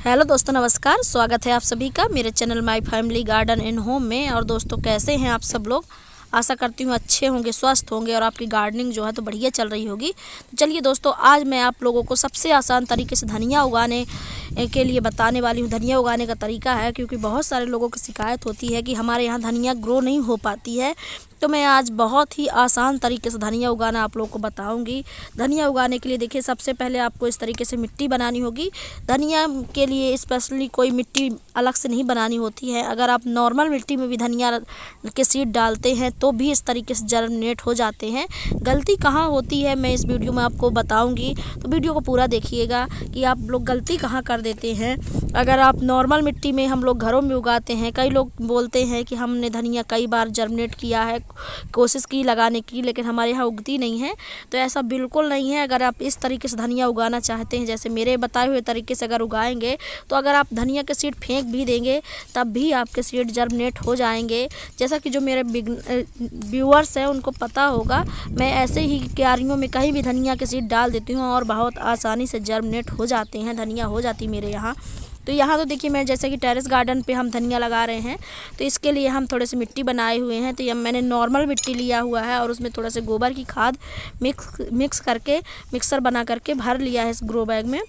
Hello दोस्तों, नमस्कार। स्वागत है आप सभी का मेरे channel my family garden and home में। और दोस्तों, कैसे हैं आप सब लोग? आशा करती हूँ अच्छे होंगे, स्वस्थ होंगे और आपकी गार्डनिंग जो है तो बढ़िया चल रही होगी। तो चलिए दोस्तों, आज मैं आप लोगों को सबसे आसान तरीके से धनिया उगाने के लिए बताने वाली हूँ। धनिया उगाने का तरीका है, क्योंकि बहुत सारे लोगों की शिकायत होती है कि हमारे यहाँ धनिया ग्रो नहीं हो पाती है। तो मैं आज बहुत ही आसान तरीके से धनिया उगाना आप लोगों को बताऊंगी। धनिया उगाने के लिए देखिए, सबसे पहले आपको इस तरीके से मिट्टी बनानी होगी। धनिया के लिए स्पेशली कोई मिट्टी अलग से नहीं बनानी होती है। अगर आप नॉर्मल मिट्टी में भी धनिया के सीड डालते हैं तो भी इस तरीके से जर्मिनेट हो जाते हैं। गलती कहाँ होती है मैं इस वीडियो में आपको बताऊंगी, तो वीडियो को पूरा देखिएगा कि आप लोग गलती कहाँ कर देते हैं। अगर आप नॉर्मल मिट्टी में हम लोग घरों में उगाते हैं, कई लोग बोलते हैं कि हमने धनिया कई बार जर्मिनेट किया है, कोशिश की लगाने की, लेकिन हमारे यहाँ उगती नहीं है। तो ऐसा बिल्कुल नहीं है। अगर आप इस तरीके से धनिया उगाना चाहते हैं, जैसे मेरे बताए हुए तरीके से अगर उगाएंगे, तो अगर आप धनिया के सीड फेंक भी देंगे तब भी आपके सीड जर्मिनेट हो जाएंगे। जैसा कि जो मेरे व्यूअर्स हैं उनको पता होगा, मैं ऐसे ही क्यारियों में कहीं भी धनिया के सीड डाल देती हूँ और बहुत आसानी से जर्मिनेट हो जाते हैं, धनिया हो जाती मेरे यहाँ। तो यहाँ तो देखिए, मैं जैसे कि टेरेस गार्डन पे हम धनिया लगा रहे हैं, तो इसके लिए हम थोड़े से मिट्टी बनाए हुए हैं। तो ये मैंने नॉर्मल मिट्टी लिया हुआ है और उसमें थोड़ा से गोबर की खाद मिक्स करके मिक्सर बना करके भर लिया है इस ग्रो बैग में।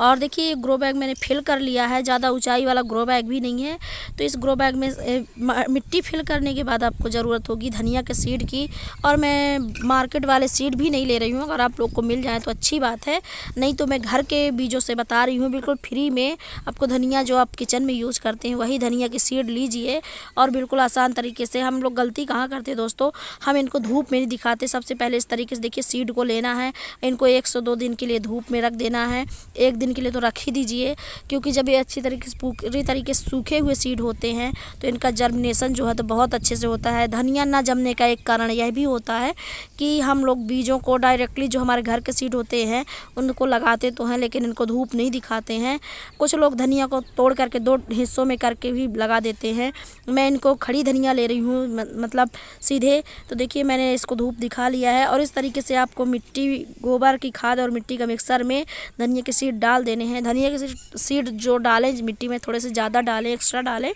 और देखिए, ये ग्रो बैग मैंने फिल कर लिया है। ज़्यादा ऊंचाई वाला ग्रो बैग भी नहीं है। तो इस ग्रो बैग में मिट्टी फिल करने के बाद आपको ज़रूरत होगी धनिया के सीड की। और मैं मार्केट वाले सीड भी नहीं ले रही हूँ। अगर आप लोग को मिल जाए तो अच्छी बात है, नहीं तो मैं घर के बीजों से बता रही हूँ, बिल्कुल फ्री में। आपको धनिया जो आप किचन में यूज़ करते हैं वही धनिया की सीड लीजिए और बिल्कुल आसान तरीके से। हम लोग गलती कहाँ करते हैं दोस्तों, हम इनको धूप में नहीं दिखाते। सबसे पहले इस तरीके से देखिए, सीड को लेना है, इनको 1 से 2 दिन के लिए धूप में रख देना है। 1 दिन के लिए तो रख ही दीजिए, क्योंकि जब ये अच्छी तरीके से पूरी तरीके से सूखे हुए सीड होते हैं तो इनका जर्मिनेशन जो है तो बहुत अच्छे से होता है। धनिया ना जमने का एक कारण यह भी होता है कि हम लोग बीजों को डायरेक्टली, जो हमारे घर के सीड होते हैं उनको लगाते तो हैं, लेकिन इनको धूप नहीं दिखाते हैं। कुछ लोग धनिया को तोड़ करके 2 हिस्सों में करके भी लगा देते हैं। मैं इनको खड़ी धनिया ले रही हूँ, मतलब सीधे। तो देखिए, मैंने इसको धूप दिखा लिया है। और इस तरीके से आपको मिट्टी, गोबर की खाद और मिट्टी का मिक्सर में धनिया के सीड डाल देने हैं। धनिया के सीड जो डालें मिट्टी में थोड़े से ज़्यादा डालें, एक्स्ट्रा डालें,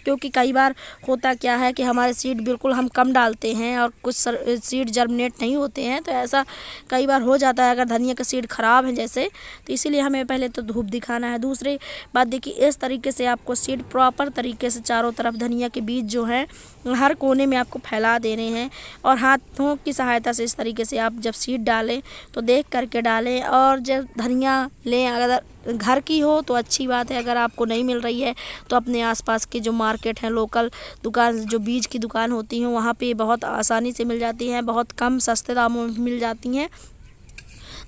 क्योंकि कई बार होता क्या है कि हमारे सीड बिल्कुल हम कम डालते हैं और कुछ सीड जर्मिनेट नहीं होते हैं। तो ऐसा कई बार हो जाता है अगर धनिया का सीड ख़राब है जैसे। तो इसीलिए हमें पहले तो धूप दिखाना है। दूसरी बात देखिए, इस तरीके से आपको सीड प्रॉपर तरीके से चारों तरफ धनिया के बीज जो हैं हर कोने में आपको फैला देने हैं। और हाथों की सहायता से इस तरीके से आप जब सीड डालें तो देख करके डालें। और जब धनिया लें, अगर घर की हो तो अच्छी बात है, अगर आपको नहीं मिल रही है तो अपने आसपास के जो मार्केट हैं, लोकल दुकान, जो बीज की दुकान होती हैं, वहाँ पे बहुत आसानी से मिल जाती हैं, बहुत कम सस्ते दामों में मिल जाती हैं।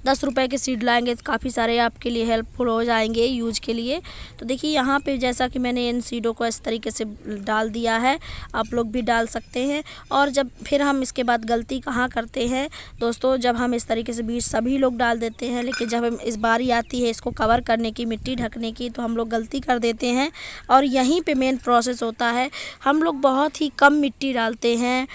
10 रुपए के सीड लाएंगे तो काफ़ी सारे आपके लिए हेल्पफुल हो जाएंगे यूज के लिए। तो देखिए, यहाँ पे जैसा कि मैंने इन सीडों को इस तरीके से डाल दिया है, आप लोग भी डाल सकते हैं। और जब फिर हम इसके बाद गलती कहाँ करते हैं दोस्तों, जब हम इस तरीके से बीज सभी लोग डाल देते हैं, लेकिन जब हम इस बारी आती है इसको कवर करने की, मिट्टी ढकने की, तो हम लोग गलती कर देते हैं। और यहीं पे मेन प्रोसेस होता है, हम लोग बहुत ही कम मिट्टी डालते हैं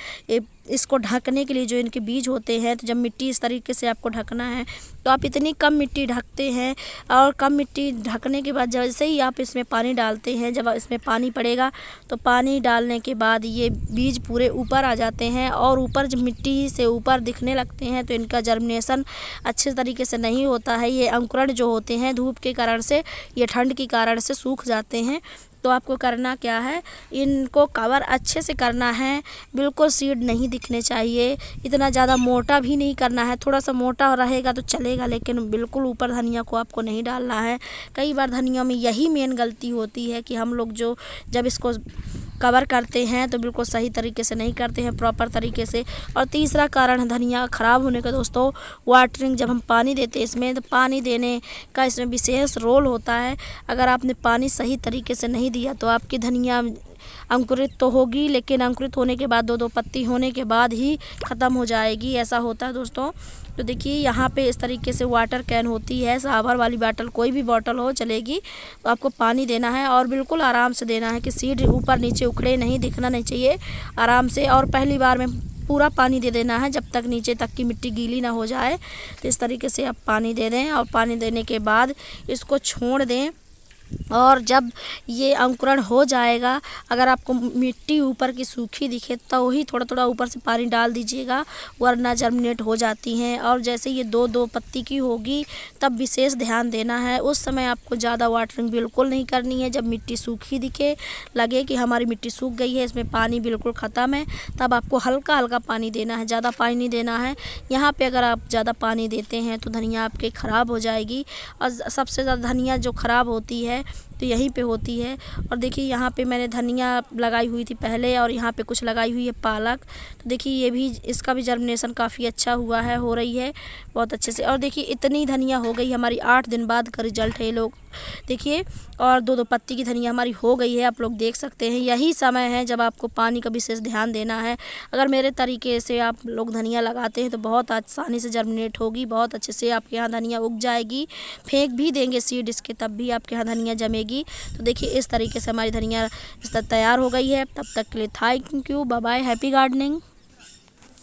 इसको ढकने के लिए, जो इनके बीज होते हैं। तो जब मिट्टी इस तरीके से आपको ढकना है तो आप इतनी कम मिट्टी ढकते हैं। और कम मिट्टी ढकने के बाद जैसे ही आप इसमें पानी डालते हैं, जब इसमें पानी पड़ेगा तो पानी डालने के बाद ये बीज पूरे ऊपर आ जाते हैं और ऊपर जब मिट्टी से ऊपर दिखने लगते हैं तो इनका जर्मिनेशन अच्छे तरीके से नहीं होता है। ये अंकुरण जो होते हैं धूप के कारण से, ये ठंड के कारण से सूख जाते हैं। तो आपको करना क्या है, इनको कवर अच्छे से करना है। बिल्कुल सीड नहीं दिखने चाहिए, इतना ज़्यादा मोटा भी नहीं करना है। थोड़ा सा मोटा रहेगा तो चलेगा, लेकिन बिल्कुल ऊपर धनिया को आपको नहीं डालना है। कई बार धनिया में यही मेन गलती होती है कि हम लोग जो जब इसको कवर करते हैं तो बिल्कुल सही तरीके से नहीं करते हैं, प्रॉपर तरीके से। और तीसरा कारण है धनिया ख़राब होने का दोस्तों, वाटरिंग। जब हम पानी देते हैं इसमें, तो पानी देने का इसमें विशेष रोल होता है। अगर आपने पानी सही तरीके से नहीं दिया तो आपकी धनिया अंकुरित तो होगी, लेकिन अंकुरित होने के बाद 2-2 पत्ती होने के बाद ही ख़त्म हो जाएगी, ऐसा होता है दोस्तों। तो देखिए, यहाँ पे इस तरीके से वाटर कैन होती है, सावर वाली बॉटल, कोई भी बॉटल हो चलेगी। तो आपको पानी देना है और बिल्कुल आराम से देना है कि सीड ऊपर नीचे उखड़े नहीं, दिखना नहीं चाहिए, आराम से। और पहली बार में पूरा पानी दे देना है जब तक नीचे तक की मिट्टी गीली ना हो जाए। तो इस तरीके से आप पानी दे दें और पानी देने के बाद इसको छोड़ दें और जब ये अंकुरण हो जाएगा, अगर आपको मिट्टी ऊपर की सूखी दिखे तो ही थोड़ा थोड़ा ऊपर से पानी डाल दीजिएगा, वरना जर्मिनेट हो जाती हैं। और जैसे ये दो दो पत्ती की होगी तब विशेष ध्यान देना है, उस समय आपको ज़्यादा वाटरिंग बिल्कुल नहीं करनी है। जब मिट्टी सूखी दिखे, लगे कि हमारी मिट्टी सूख गई है, इसमें पानी बिल्कुल ख़त्म है, तब आपको हल्का हल्का पानी देना है, ज़्यादा पानी नहीं देना है। यहाँ पे अगर आप ज़्यादा पानी देते हैं तो धनिया आपके ख़राब हो जाएगी, और सबसे ज़्यादा धनिया जो ख़राब होती है तो यहीं पे होती है। और देखिए यहाँ पे मैंने धनिया लगाई हुई थी पहले, और यहाँ पे कुछ लगाई हुई है पालक। तो देखिए ये भी, इसका भी जर्मिनेशन काफ़ी अच्छा हुआ है, हो रही है बहुत अच्छे से। और देखिए इतनी धनिया हो गई हमारी, 8 दिन बाद का रिजल्ट है ये लोग देखिए। और दो दो पत्ती की धनिया हमारी हो गई है, आप लोग देख सकते हैं। यही समय है जब आपको पानी का विशेष ध्यान देना है। अगर मेरे तरीके से आप लोग धनिया लगाते हैं तो बहुत आसानी से जर्मिनेट होगी, बहुत अच्छे से आपके यहाँ धनिया उग जाएगी। फेंक भी देंगे सीड इसके तब भी आपके यहाँ धनिया जमेगी। तो देखिए इस तरीके से हमारी धनिया इस तक तैयार हो गई है। तब तक के लिए thank you, bye bye, happy gardening.